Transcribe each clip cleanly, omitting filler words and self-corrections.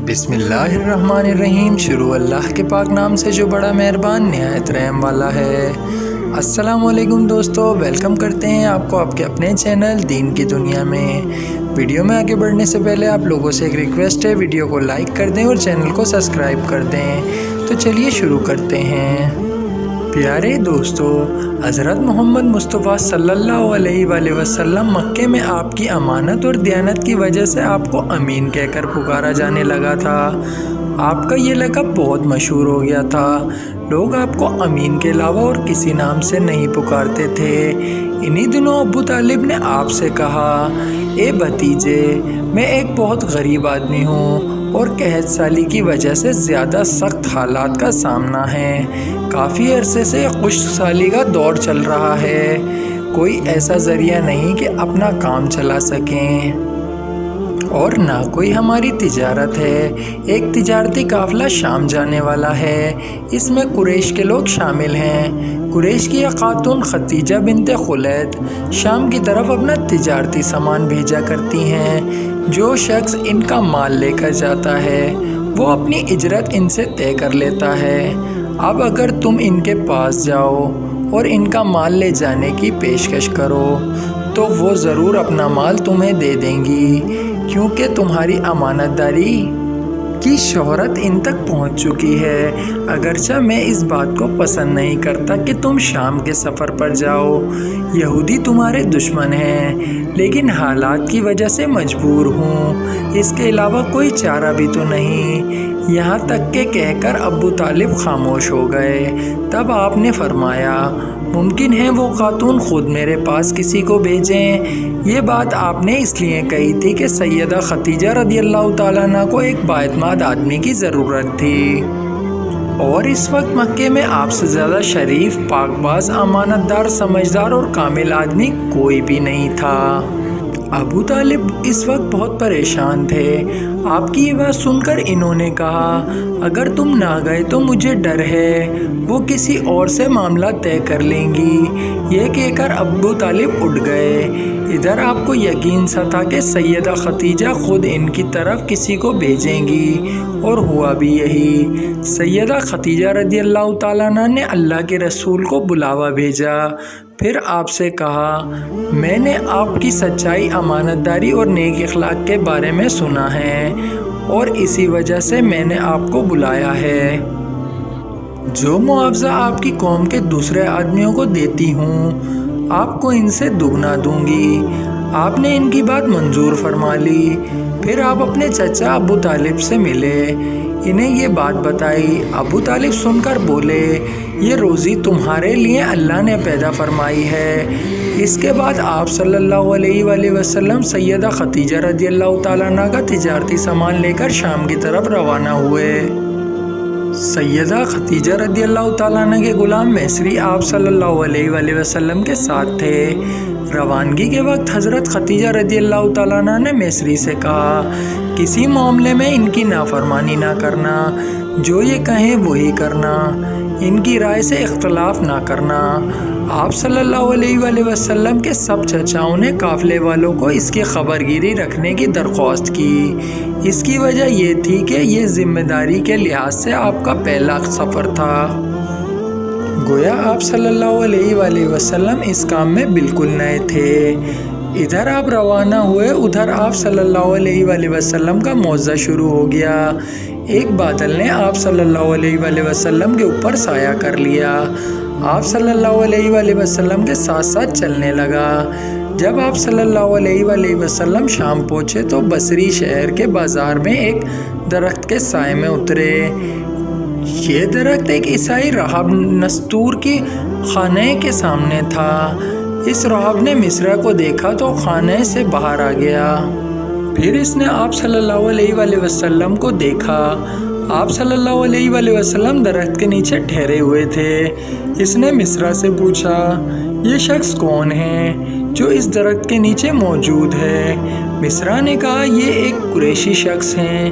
بسم اللہ الرحمن الرحیم۔ شروع اللہ کے پاک نام سے جو بڑا مہربان نہایت رحم والا ہے۔ السلام علیکم دوستو، ویلکم کرتے ہیں آپ کو آپ کے اپنے چینل دین کی دنیا میں۔ ویڈیو میں آگے بڑھنے سے پہلے آپ لوگوں سے ایک ریکویسٹ ہے، ویڈیو کو لائک کر دیں اور چینل کو سبسکرائب کر دیں۔ تو چلیے شروع کرتے ہیں۔ پیارے دوستو، حضرت محمد مصطفیٰ صلی اللہ علیہ وآلہ وسلم مکے میں آپ کی امانت اور دیانت کی وجہ سے آپ کو امین کہہ کر پکارا جانے لگا تھا۔ آپ کا یہ لقب بہت مشہور ہو گیا تھا۔ لوگ آپ کو امین کے علاوہ اور کسی نام سے نہیں پکارتے تھے۔ انہی دنوں ابو طالب نے آپ سے کہا، اے بھتیجے، میں ایک بہت غریب آدمی ہوں اور قحط سالی کی وجہ سے زیادہ سخت حالات کا سامنا ہے۔ کافی عرصے سے خشک سالی کا دور چل رہا ہے۔ کوئی ایسا ذریعہ نہیں کہ اپنا کام چلا سکیں اور نہ کوئی ہماری تجارت ہے۔ ایک تجارتی قافلہ شام جانے والا ہے، اس میں قریش کے لوگ شامل ہیں۔ قریش کی ایک خاتون ختیجہ بنت خولید شام کی طرف اپنا تجارتی سامان بھیجا کرتی ہیں۔ جو شخص ان کا مال لے کر جاتا ہے وہ اپنی اجرت ان سے طے کر لیتا ہے۔ اب اگر تم ان کے پاس جاؤ اور ان کا مال لے جانے کی پیشکش کرو تو وہ ضرور اپنا مال تمہیں دے دیں گی، کیونکہ تمہاری امانت داری کی شہرت ان تک پہنچ چکی ہے۔ اگرچہ میں اس بات کو پسند نہیں کرتا کہ تم شام کے سفر پر جاؤ، یہودی تمہارے دشمن ہیں، لیکن حالات کی وجہ سے مجبور ہوں، اس کے علاوہ کوئی چارہ بھی تو نہیں۔ یہاں تک کہ کہہ کر ابو طالب خاموش ہو گئے۔ تب آپ نے فرمایا، ممکن ہے وہ خاتون خود میرے پاس کسی کو بھیجیں۔ یہ بات آپ نے اس لیے کہی تھی کہ سیدہ ختیجہ رضی اللہ تعالیٰ عنہ کو ایک بااعتماد آدمی کی ضرورت تھی، اور اس وقت مکے میں آپ سے زیادہ شریف، پاک باز، امانت دار، سمجھدار اور کامل آدمی کوئی بھی نہیں تھا۔ ابو طالب اس وقت بہت پریشان تھے۔ آپ کی یہ بات سن کر انہوں نے کہا، اگر تم نہ گئے تو مجھے ڈر ہے وہ کسی اور سے معاملہ طے کر لیں گی۔ یہ کہہ کر ابو طالب اٹھ گئے۔ ادھر آپ کو یقین سا تھا کہ سیدہ ختیجہ خود ان کی طرف کسی کو بھیجیں گی، اور ہوا بھی یہی۔ سیدہ ختیجہ رضی اللہ تعالیٰ عنہ نے اللہ کے رسول کو بلاوا بھیجا، پھر آپ سے کہا، میں نے آپ کی سچائی، امانت داری اور نیک اخلاق کے بارے میں سنا ہے، اور اسی وجہ سے میں نے آپ کو بلایا ہے۔ جو معاوضہ آپ کی قوم کے دوسرے آدمیوں کو دیتی ہوں، آپ کو ان سے دگنا دوں گی۔ آپ نے ان کی بات منظور فرما لی۔ پھر آپ اپنے چچا ابو طالب سے ملے، انہیں یہ بات بتائی۔ ابو طالب سن کر بولے، یہ روزی تمہارے لیے اللہ نے پیدا فرمائی ہے۔ اس کے بعد آپ صلی اللہ علیہ وآلہ وسلم سیدہ ختیجہ رضی اللہ تعالیٰ عنہ کا تجارتی سامان لے کر شام کی طرف روانہ ہوئے۔ سیدہ ختیجہ رضی اللہ تعالیٰ عنہ کے غلام میسری آپ صلی اللہ علیہ وآلہ وسلم کے ساتھ تھے۔ روانگی کے وقت حضرت ختیجہ رضی اللہ تعالیٰ عنہ نے میسری سے کہا، کسی معاملے میں ان کی نافرمانی نہ کرنا، جو یہ کہیں وہی کرنا، ان کی رائے سے اختلاف نہ کرنا۔ آپ صلی اللہ علیہ وآلہ وسلم کے سب چچاؤں نے قافلے والوں کو اس کی خبر گیری رکھنے کی درخواست کی۔ اس کی وجہ یہ تھی کہ یہ ذمہ داری کے لحاظ سے آپ کا پہلا سفر تھا۔ گویا آپ صلی اللہ علیہ وآلہ وسلم اس کام میں بالکل نئے تھے۔ ادھر آپ روانہ ہوئے، ادھر آپ صلی اللہ علیہ وآلہ وسلم کا معجزہ شروع ہو گیا۔ ایک بادل نے آپ صلی اللہ علیہ وآلہ وسلم کے اوپر سایہ کر لیا۔ آپ صلی اللہ علیہ وآلہ وسلم کے ساتھ ساتھ چلنے لگا۔ جب آپ صلی اللہ علیہ وآلہ وسلم شام پہنچے تو بصری شہر کے بازار میں ایک درخت کے سائے میں اترے۔ یہ درخت ایک عیسائی راہب نستور کی خانے کے سامنے تھا۔ اس راہب نے مصرع کو دیکھا تو خانے سے باہر آ گیا۔ پھر اس نے آپ صلی اللہ علیہ وآلہ وسلم کو دیکھا۔ آپ صلی اللہ علیہ وآلہ وسلم درخت کے نیچے ٹھہرے ہوئے تھے۔ اس نے مصرع سے پوچھا، یہ شخص کون ہے جو اس درخت کے نیچے موجود ہے؟ مصرع نے کہا، یہ ایک قریشی شخص ہیں،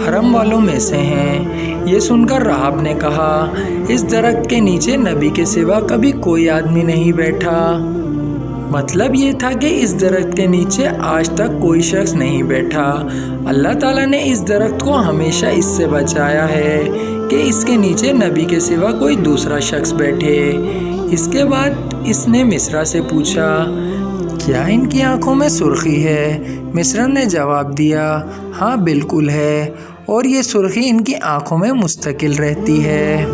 حرم والوں میں سے ہیں۔ یہ سن کر راہب نے کہا، اس درخت کے نیچے نبی کے سوا کبھی کوئی آدمی نہیں بیٹھا۔ مطلب یہ تھا کہ اس درخت کے نیچے آج تک کوئی شخص نہیں بیٹھا۔ اللہ تعالیٰ نے اس درخت کو ہمیشہ اس سے بچایا ہے کہ اس کے نیچے نبی کے سوا کوئی دوسرا شخص بیٹھے۔ اس کے بعد اس نے مصرع سے پوچھا، کیا ان کی آنکھوں میں سرخی ہے؟ مصرع نے جواب دیا، ہاں بالکل ہے، اور یہ سرخی ان کی آنکھوں میں مستقل رہتی ہے۔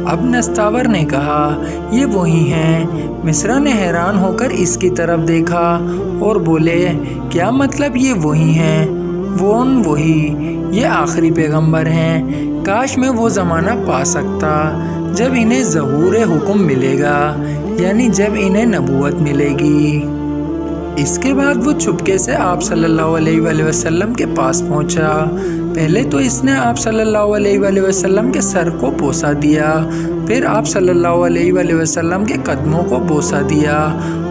اب نستعور نے کہا، یہ وہی ہیں۔ مصرع نے حیران ہو کر اس کی طرف دیکھا اور بولے، کیا مطلب یہ وہی ہیں؟ وہی، یہ آخری پیغمبر ہیں۔ کاش میں وہ زمانہ پا سکتا جب انہیں ظہور حکم ملے گا، یعنی جب انہیں نبوت ملے گی۔ اس کے بعد وہ چپکے سے آپ صلی اللہ علیہ وآلہ وسلم کے پاس پہنچا۔ پہلے تو اس نے آپ صلی اللہ علیہ وآلہ وسلم کے سر کو بوسہ دیا، پھر آپ صلی اللہ علیہ وآلہ وسلم کے قدموں کو بوسہ دیا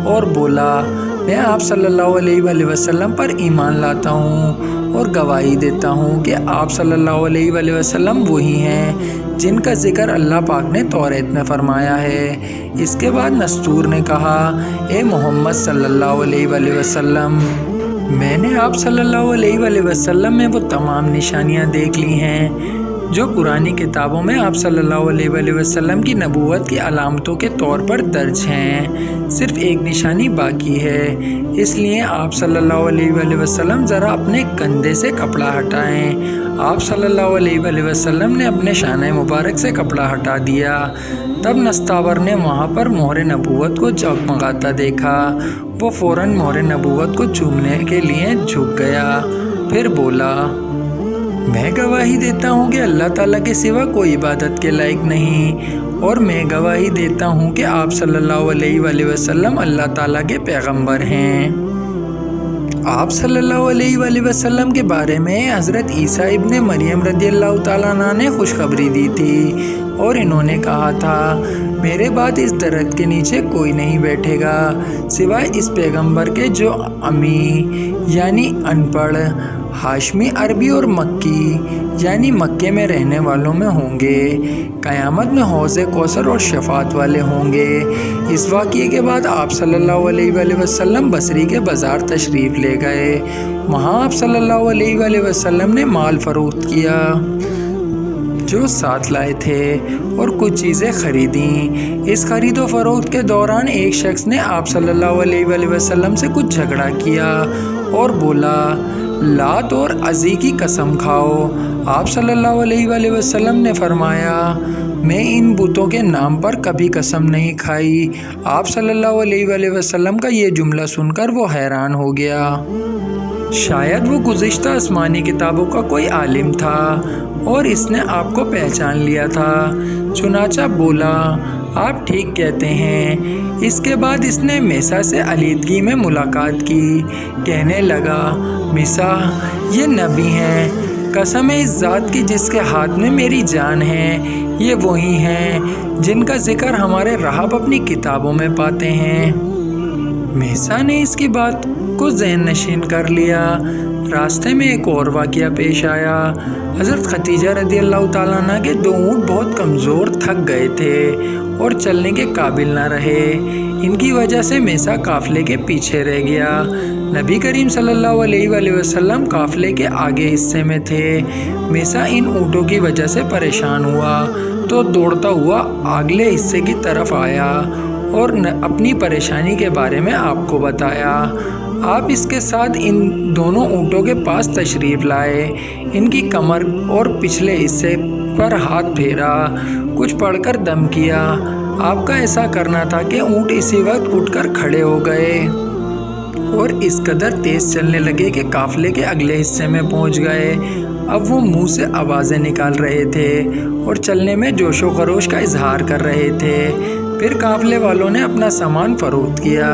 اور بولا، میں آپ صلی اللہ علیہ وآلہ وسلم پر ایمان لاتا ہوں اور گواہی دیتا ہوں کہ آپ صلی اللہ علیہ وآلہ وسلم وہی ہیں جن کا ذکر اللہ پاک نے توریت میں فرمایا ہے۔ اس کے بعد نستور نے کہا، اے محمد صلی اللہ علیہ وآلہ وسلم، میں نے آپ صلی اللہ علیہ وآلہ وسلم میں وہ تمام نشانیاں دیکھ لی ہیں جو پرانی کتابوں میں آپ صلی اللہ علیہ وآلہ وسلم کی نبوت کی علامتوں کے طور پر درج ہیں۔ صرف ایک نشانی باقی ہے، اس لیے آپ صلی اللہ علیہ وآلہ وسلم ذرا اپنے کندھے سے کپڑا ہٹائیں۔ آپ صلی اللہ علیہ وآلہ وسلم نے اپنے شانہ مبارک سے کپڑا ہٹا دیا۔ تب نستعور نے وہاں پر مہر نبوت کو جگمگاتا دیکھا۔ وہ فوراً مہر نبوت کو چومنے کے لیے جھک گیا، پھر بولا، میں گواہی دیتا ہوں کہ اللہ تعالیٰ کے سوا کوئی عبادت کے لائق نہیں، اور میں گواہی دیتا ہوں کہ آپ صلی اللہ علیہ وآلہ وسلم اللہ تعالیٰ کے پیغمبر ہیں۔ آپ صلی اللہ علیہ وآلہ وسلم کے بارے میں حضرت عیسیٰ ابن مریم رضی اللہ تعالیٰ عنہ نے خوشخبری دی تھی اور انہوں نے کہا تھا، میرے بعد اس درخت کے نیچے کوئی نہیں بیٹھے گا سوائے اس پیغمبر کے جو امی یعنی ان پڑھ، ہاشمی عربی اور مکی یعنی مکے میں رہنے والوں میں ہوں گے۔ قیامت میں حوض کوثر اور شفاعت والے ہوں گے۔ اس واقعے کے بعد آپ صلی اللہ علیہ وآلہ وسلم بصری کے بازار تشریف لے گئے۔ وہاں آپ صلی اللہ علیہ وآلہ وسلم نے مال فروخت کیا جو ساتھ لائے تھے اور کچھ چیزیں خریدیں۔ اس خرید و فروخت کے دوران ایک شخص نے آپ صلی اللہ علیہ وآلہ وسلم سے کچھ جھگڑا کیا اور بولا، لات اور عزی کی قسم کھاؤ۔ آپ صلی اللہ علیہ وآلہ وسلم نے فرمایا، میں ان بتوں کے نام پر کبھی قسم نہیں کھائی۔ آپ صلی اللہ علیہ وآلہ وسلم کا یہ جملہ سن کر وہ حیران ہو گیا۔ شاید وہ گزشتہ آسمانی کتابوں کا کوئی عالم تھا اور اس نے آپ کو پہچان لیا تھا، چنانچہ بولا، آپ ٹھیک کہتے ہیں۔ اس کے بعد اس نے میسا سے علیحدگی میں ملاقات کی، کہنے لگا، میسا، یہ نبی ہیں، قسم ہے اس ذات کی جس کے ہاتھ میں میری جان ہے، یہ وہی ہیں جن کا ذکر ہمارے رہب اپنی کتابوں میں پاتے ہیں۔ میسا نے اس کی بات کو ذہن نشین کر لیا۔ راستے میں ایک اور واقعہ پیش آیا۔ حضرت خدیجہ رضی اللہ تعالیٰ عنہ کے 2 اونٹ بہت کمزور تھک گئے تھے اور چلنے کے قابل نہ رہے۔ ان کی وجہ سے میسا قافلے کے پیچھے رہ گیا۔ نبی کریم صلی اللہ علیہ وآلہ وسلم قافلے کے آگے حصے میں تھے۔ میسا ان اونٹوں کی وجہ سے پریشان ہوا تو دوڑتا ہوا اگلے حصے کی طرف آیا اور اپنی پریشانی کے بارے میں آپ کو بتایا۔ آپ اس کے ساتھ ان دونوں اونٹوں کے پاس تشریف لائے، ان کی کمر اور پچھلے حصے پر ہاتھ پھیرا، کچھ پڑھ کر دم کیا۔ آپ کا ایسا کرنا تھا کہ اونٹ اسی وقت اٹھ کر کھڑے ہو گئے اور اس قدر تیز چلنے لگے کہ قافلے کے اگلے حصے میں پہنچ گئے۔ اب وہ منہ سے آوازیں نکال رہے تھے اور چلنے میں جوش و خروش کا اظہار کر رہے تھے۔ پھر قافلے والوں نے اپنا سامان فروخت کیا۔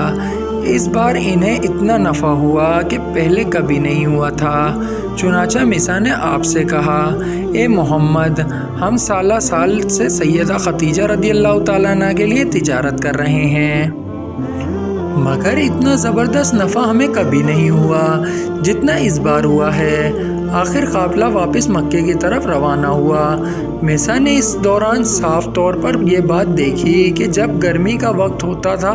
اس بار انہیں اتنا نفع ہوا کہ پہلے کبھی نہیں ہوا تھا۔ چنانچہ میسا نے آپ سے کہا، اے محمد، ہم سالہ سال سے سیدہ خدیجہ رضی اللہ تعالیٰ عنہ کے لیے تجارت کر رہے ہیں، مگر اتنا زبردست نفع ہمیں کبھی نہیں ہوا جتنا اس بار ہوا ہے۔ آخر قافلہ واپس مکے کی طرف روانہ ہوا۔ میسا نے اس دوران صاف طور پر یہ بات دیکھی کہ جب گرمی کا وقت ہوتا تھا